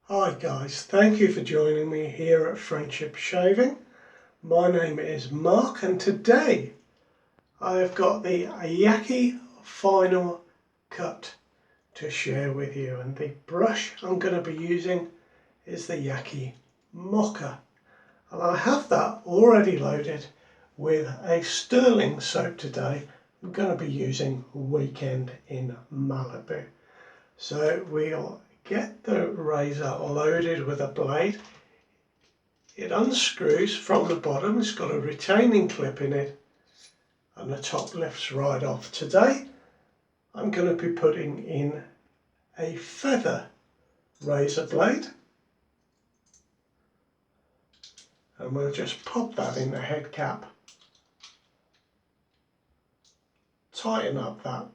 Hi guys, thank you for joining me here at Friendship Shaving. My name is Mark and today I have got the Yaqi final cut to share with you, and the brush I'm going to be using is the Yaqi Mokka, and I have that already loaded with a Stirling soap today. I'm going to be using Weekend in Malibu. So we'll get the razor loaded with a blade. It unscrews from the bottom, it's got a retaining clip in it, and the top lifts right off. Today I'm going to be putting in a feather razor blade, and we'll just pop that in the head cap, tighten up that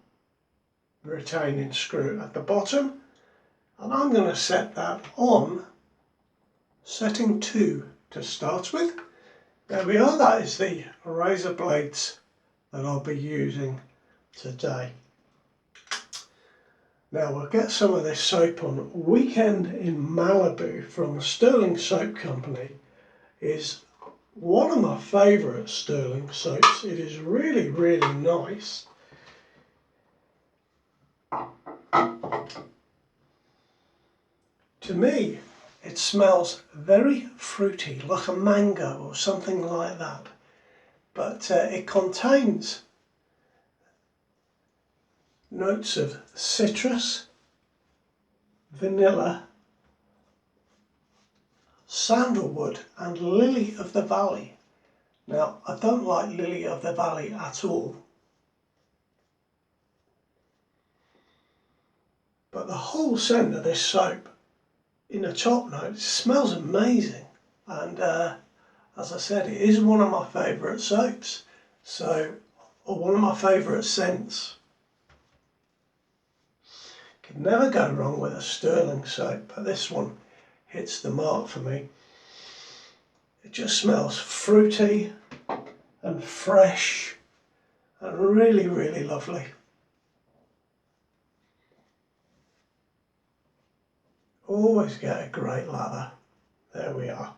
retaining screw at the bottom, and I'm going to set that on setting 2 to start with. There we are, that is the razor blades that I'll be using today. Now we'll get some of this soap on. Weekend in Malibu from the Stirling Soap Company is one of my favourite Stirling soaps. It is really, really nice. To me, it smells very fruity, like a mango or something like that. But it contains notes of citrus, vanilla, sandalwood and lily of the valley. Now, I don't like lily of the valley at all, but the whole scent of this soap in the top note smells amazing, and as I said, it is one of my favourite soaps, or one of my favourite scents. Can never go wrong with a Stirling soap, but this one hits the mark for me. It just smells fruity and fresh and really, really lovely. Always get a great lather. There we are.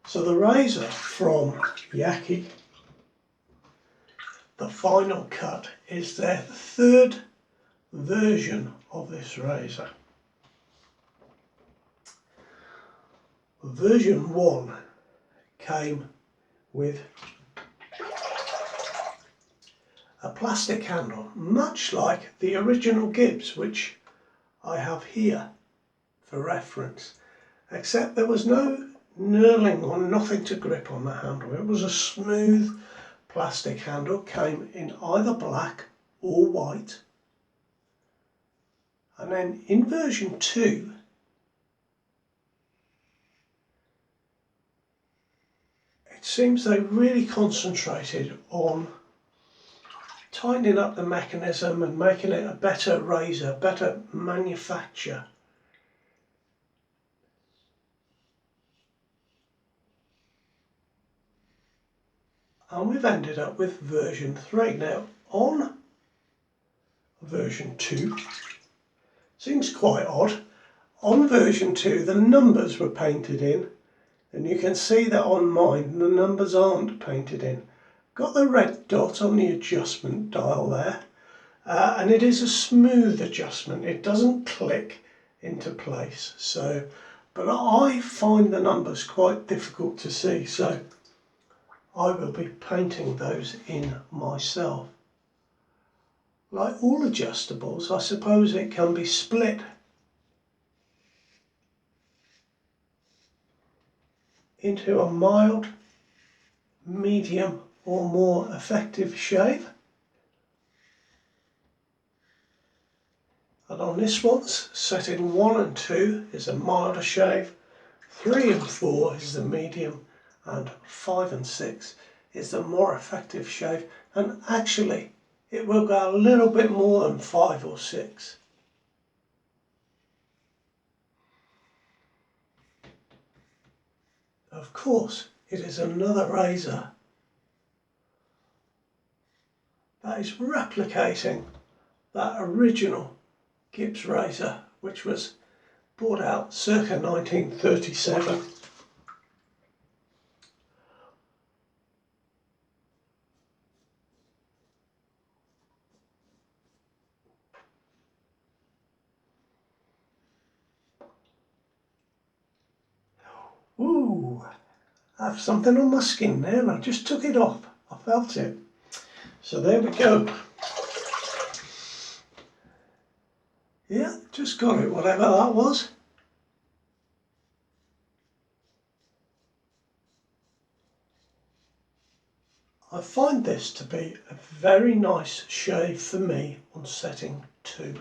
So the razor from Yaqi, the final cut, is their third version of this razor. Version 1 came with a plastic handle, much like the original Gibbs, which I have here for reference, except there was no knurling or nothing to grip on the handle. It was a smooth plastic handle, came in either black or white. And then in version 2, it seems they really concentrated on tightening up the mechanism and making it a better razor, better manufacture. And we've ended up with version 3. Now on version 2, seems quite odd, on version 2 the numbers were painted in, and you can see that on mine the numbers aren't painted in. Got the red dot on the adjustment dial there, and it is a smooth adjustment. It doesn't click into place. So, but I find the numbers quite difficult to see, so I will be painting those in myself. Like all adjustables, I suppose it can be split into a mild, medium or more effective shave. And on this one's setting 1 and 2 is a milder shave, 3 and 4 is the medium, and 5 and 6 is the more effective shave. And actually it will go a little bit more than 5 or 6. Of course, it is another razor that is replicating that original Gibbs razor, which was brought out circa 1937. Ooh, I have something on my skin there and I just took it off. I felt it. So there we go. Yeah, just got it, whatever that was. I find this to be a very nice shave for me on setting 2.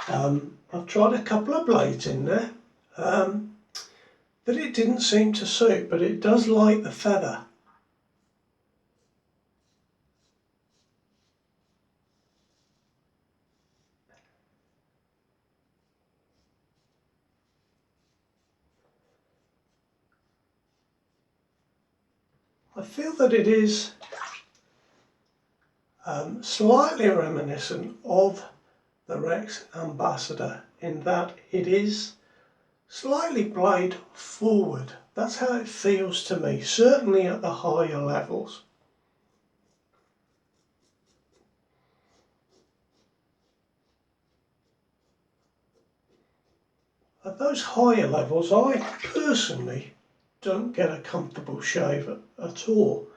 I've tried a couple of blades in there that it didn't seem to suit, but it does like the feather. I feel that it is slightly reminiscent of the Rex Ambassador in that it is slightly blade forward. That's how it feels to me, certainly at the higher levels. At those higher levels, I personally don't get a comfortable shave at all.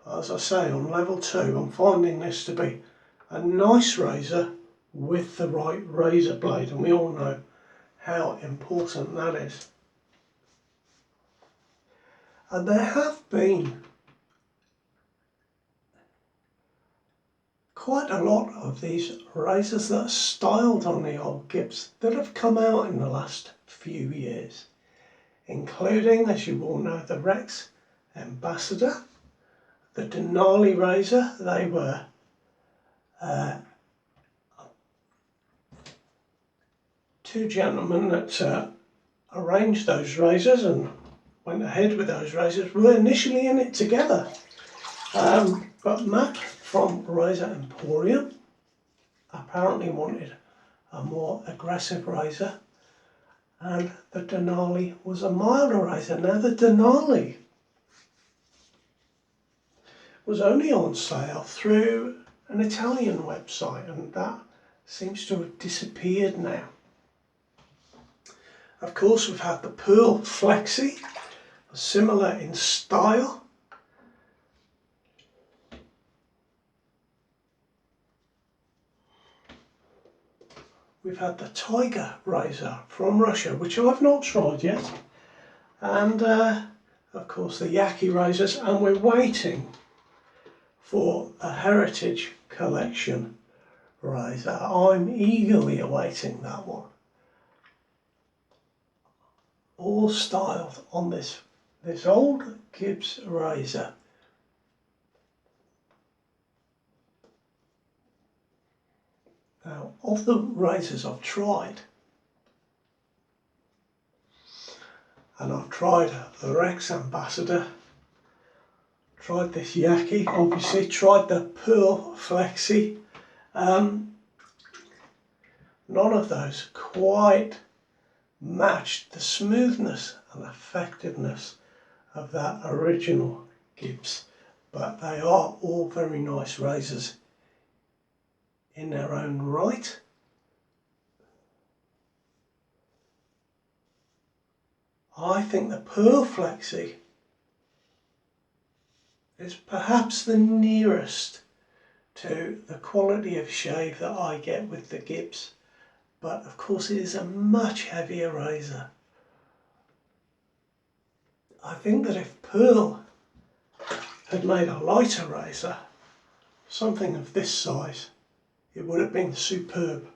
But as I say, on level 2, I'm finding this to be a nice razor with the right razor blade, and we all know how important that is. And there have been quite a lot of these razors that are styled on the old Gibbs that have come out in the last few years, including, as you all know, the Rex Ambassador, the Denali razor. They were two gentlemen that arranged those razors and went ahead with those razors, were initially in it together. But Matt from Razor Emporium apparently wanted a more aggressive razor, and the Denali was a milder razor. Now the Denali was only on sale through an Italian website, and that seems to have disappeared now. Of course, we've had the Pearl Flexi, similar in style. We've had the Tiger razor from Russia, which I've not tried yet. And of course the Yaqi razors, and we're waiting for a Heritage Collection razor. I'm eagerly awaiting that one. All styled on this old Gibbs razor. Now, of the razors I've tried, and I've tried the Rex Ambassador, tried this Yaki, obviously, tried the Pearl Flexi. None of those quite matched the smoothness and effectiveness of that original Gibbs, but they are all very nice razors in their own right. I think the Pearl Flexi is perhaps the nearest to the quality of shave that I get with the Gibbs, but of course it is a much heavier razor. I think that if Pearl had made a lighter razor, something of this size, it would have been superb.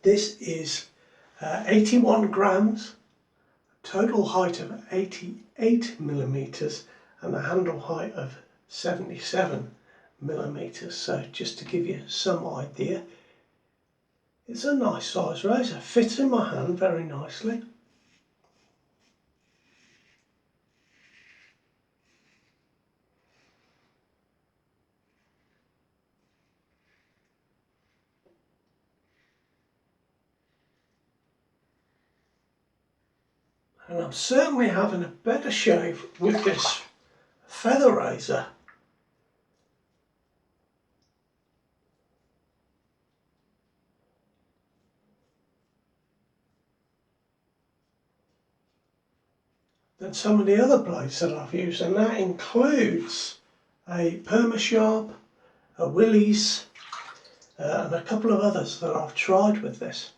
This is 81 grams, total height of 88 millimeters, and a handle height of 77 millimeters. So just to give you some idea, it's a nice size razor, fits in my hand very nicely. And I'm certainly having a better shave with this feather razor than some of the other blades that I've used, and that includes a Permasharp, a Willys, and a couple of others that I've tried with this.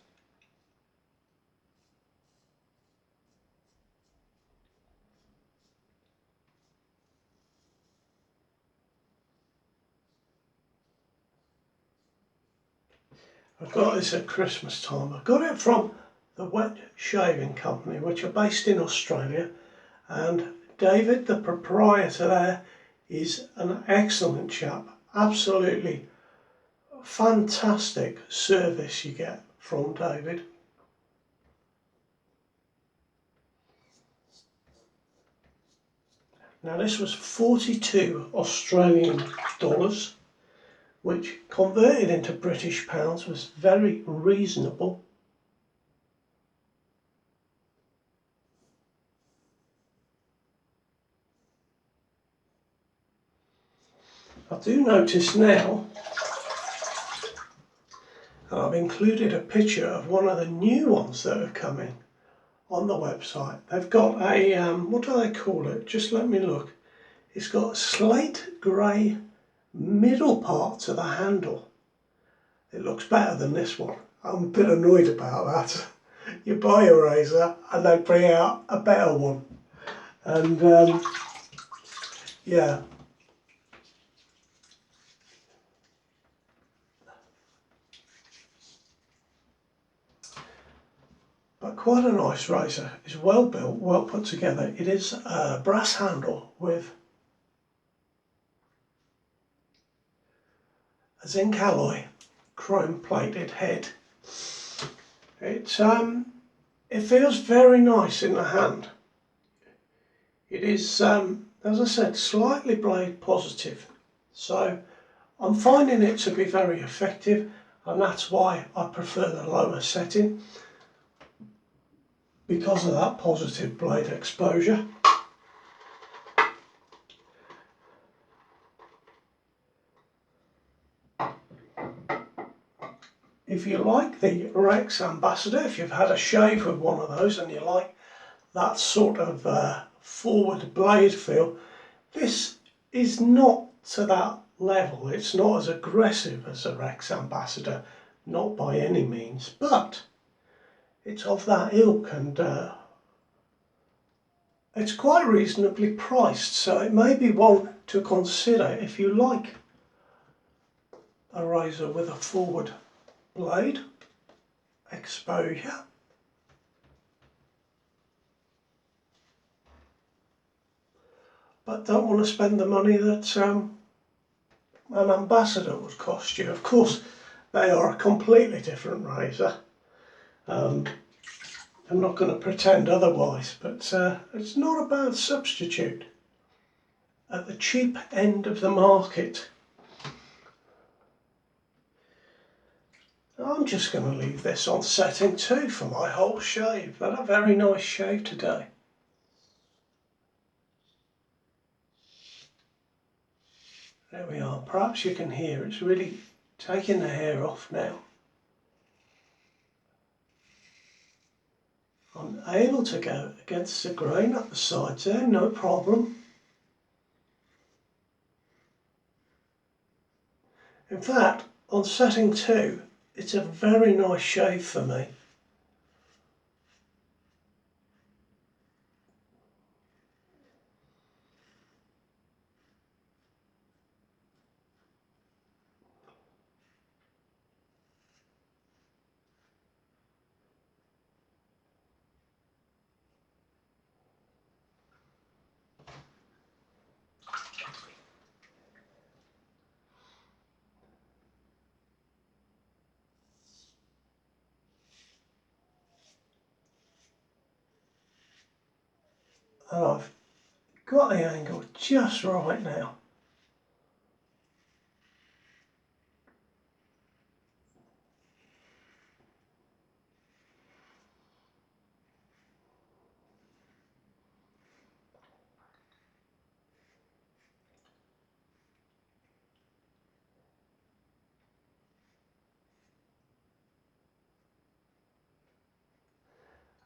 I got this at Christmas time. I got it from the Wet Shaving Company, which are based in Australia, and David, the proprietor there, is an excellent chap. Absolutely fantastic service you get from David. Now this was 42 Australian dollars, which converted into British pounds was very reasonable. I do notice now, and I've included a picture of one of the new ones that have come in on the website. They've got a, what do they call it? Just let me look. It's got a slate grey middle part to the handle. It looks better than this one. I'm a bit annoyed about that. You buy a razor and they bring out a better one. And yeah. But quite a nice razor. It's well built, well put together. It is a brass handle with a zinc alloy chrome plated head. It feels very nice in the hand. It is, as I said, slightly blade positive. So I'm finding it to be very effective, and that's why I prefer the lower setting, because of that positive blade exposure. If you like the Rex Ambassador, if you've had a shave with one of those and you like that sort of forward blade feel, this is not to that level. It's not as aggressive as a Rex Ambassador, not by any means, but it's of that ilk, and it's quite reasonably priced, so it may be one to consider if you like a razor with a forward blade exposure. But don't want to spend the money that an Ambassador would cost you. Of course, they are a completely different razor. I'm not going to pretend otherwise, but it's not a bad substitute at the cheap end of the market. I'm just going to leave this on setting 2 for my whole shave. Had a very nice shave today. There we are. Perhaps you can hear it's really taking the hair off now. I'm able to go against the grain up the sides there, no problem. In fact, on setting 2, it's a very nice shave for me. And I've got the angle just right now.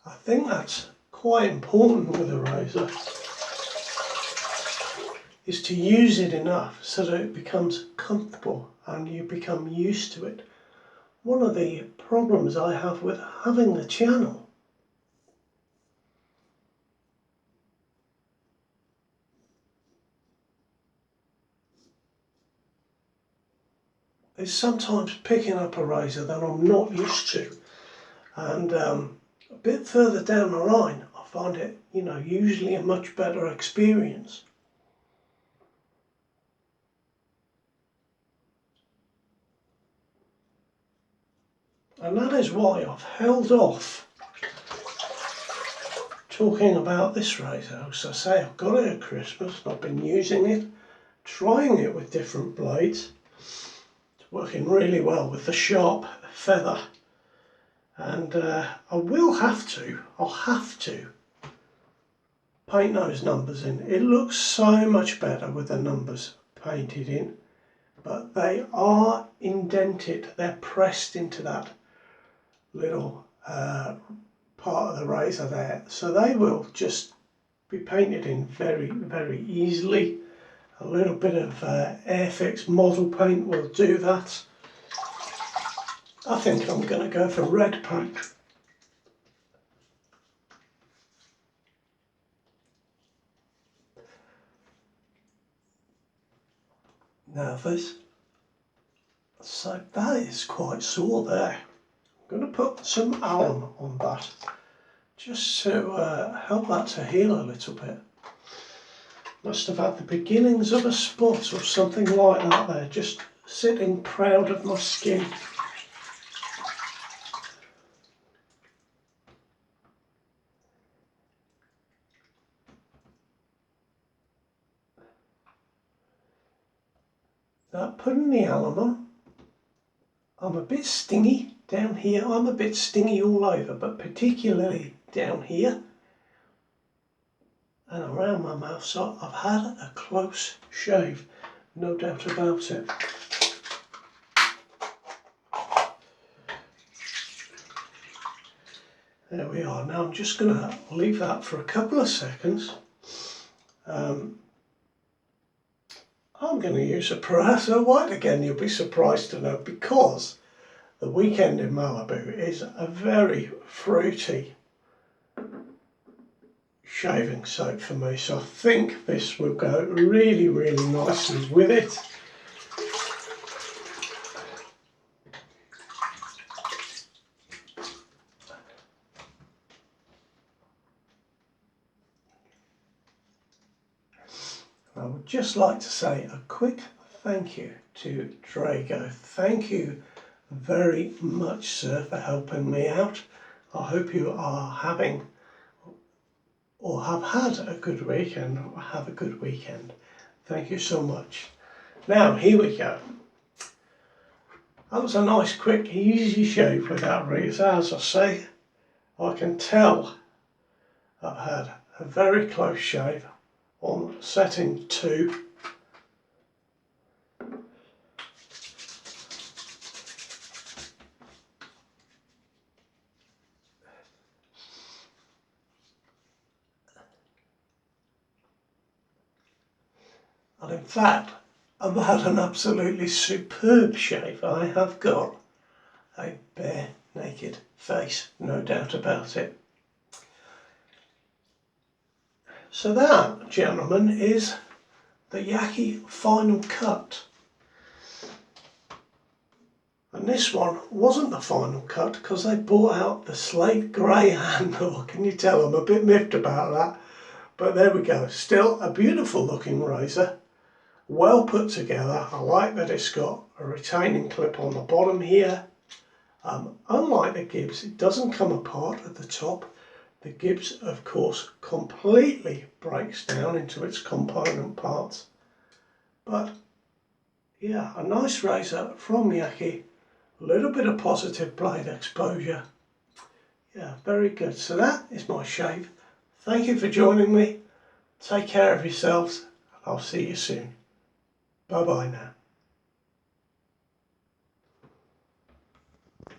I think that's quite important with a razor, is to use it enough so that it becomes comfortable and you become used to it. One of the problems I have with having the channel is sometimes picking up a razor that I'm not used to, and a bit further down the line I find it, usually a much better experience. And that is why I've held off talking about this razor. As I say, I've got it at Christmas and I've been using it, trying it with different blades. It's working really well with the sharp feather. And I'll have to paint those numbers in. It looks so much better with the numbers painted in, but they are indented, they're pressed into that little part of the razor there, so they will just be painted in very, very easily. A little bit of Airfix model paint will do that. I think I'm going to go for red paint. Now this, so that is quite sore there. I'm going to put some alum on that just to help that to heal a little bit. Must have had the beginnings of a spot or something like that there, just sitting proud of my skin. Now putting the alum on, I'm a bit stingy down here. I'm a bit stingy all over, but particularly down here and around my mouth, so I've had a close shave, no doubt about it. There we are. Now I'm just going to leave that for a couple of seconds. I'm going to use a Parasso White again, you'll be surprised to know, because the weekend in Malibu is a very fruity shaving soap for me, so I think this will go really, really nicely with it. I would just like to say a quick thank you to Drago. Thank you very much, sir, for helping me out. I hope you are having or have had a good weekend, or have a good weekend. Thank you so much. Now, here we go. That was a nice, quick, easy shave with that razor. As I say, I can tell I've had a very close shave on setting 2. And in fact, I've had an absolutely superb shave. I have got a bare naked face, no doubt about it. So that, gentlemen, is the Yaki final cut. And this one wasn't the final cut because they brought out the slate grey handle. Can you tell I'm a bit miffed about that? But there we go. Still a beautiful looking razor. Well put together. I like that it's got a retaining clip on the bottom here. Unlike the Gibbs, it doesn't come apart at the top. The Gibbs, of course, completely breaks down into its component parts. But yeah, a nice razor from Yaki. A little bit of positive blade exposure. Yeah, very good. So that is my shave. Thank you for joining me. Take care of yourselves. I'll see you soon. Bye bye now.